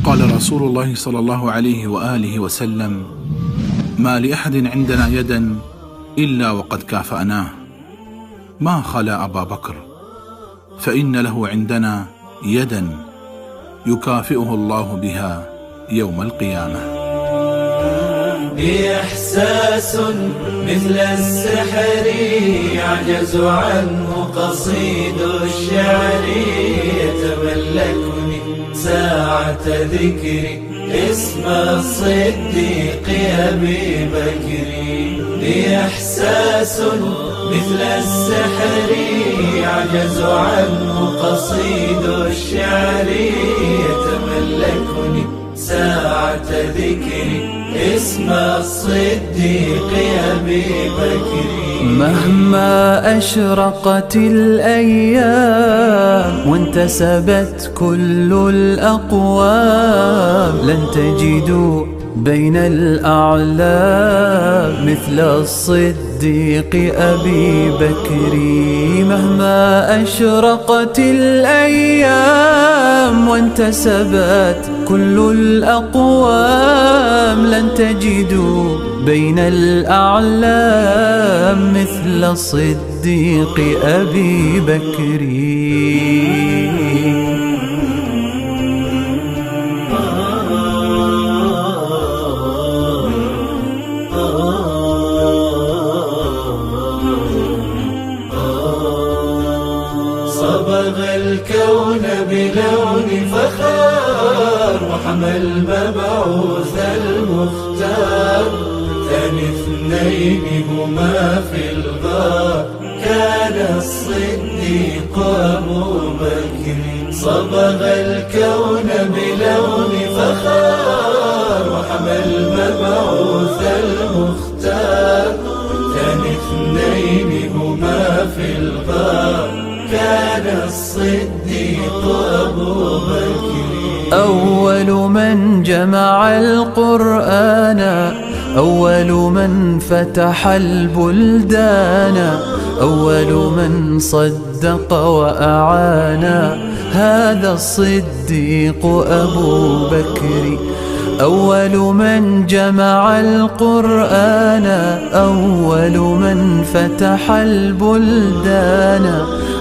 قال رسول الله صلى الله عليه وآله وسلم: ما لأحد عندنا يدا إلا وقد كافأناه، ما خلا أبا بكر، فإن له عندنا يدا يكافئه الله بها يوم القيامة. إحساس مثل السحر يعجز عنه قصيد الشعر، يتملكني ساعة ذكري اسم الصديق أبي بكر. إحساس مثل السحر يعجز عنه قصيد الشعر، يتملكني ساعة ذكري اسم الصديق أبي بكر. مهما أشرقت الأيام وانتسبت كل الأقوام، لن تجدوا بين الأعلام مثل الصديق أبي بكر. مهما أشرقت الأيام وانتسبت كل الأقوام، لن تجدوا بين الأعلام مثل الصديق أبي بكر. صبغ الكون بلون فخار، وحمى المبعوث المختار. ثاني اثنين هما في الغار، كان الصديق أبو بكر. صبغ الكون بلون فخار، وحمى المبعوث المختار. ثاني اثنين هما في الغار، كان الصديق أبو بكر. أول من جمع القرآن، أول من فتح البلدان، أول من صدق وأعانا، هذا الصديق أبو بكر. أول من جمع القرآن، أول من فتح البلدان،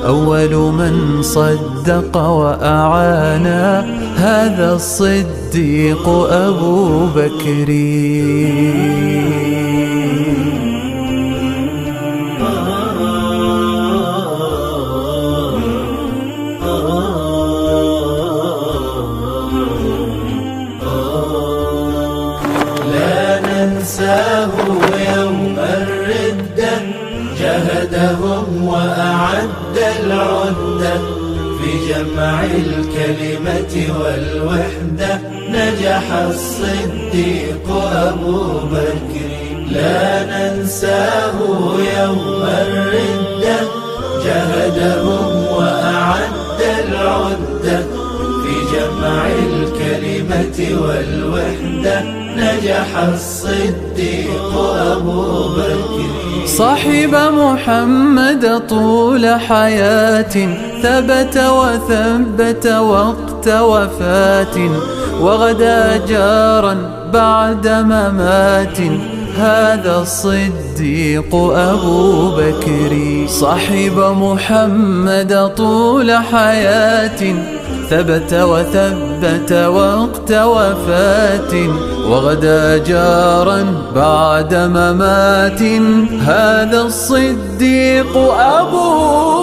أول من صدق وأعانا، هذا الصديق أبو بكر. ننساه يوم الردة، جهدهم وأعد العدة. في جمع الكلمة والوحدة نجح الصديق أبو بكر. لا ننساه يوم الردة، جهدهم وأعد العدة. في جمع الكلمة والوحدة نجح الصديق أبو بكر. صاحب محمد طول حياة، ثبت وثبت وقت وفاة، وغدا جارا بعد ممات، هذا الصديق أبو بكر. صاحب محمد طول حياة، ثبت وثبت وقت وفاة، وغدا جارا بعد ممات، هذا الصديق أبو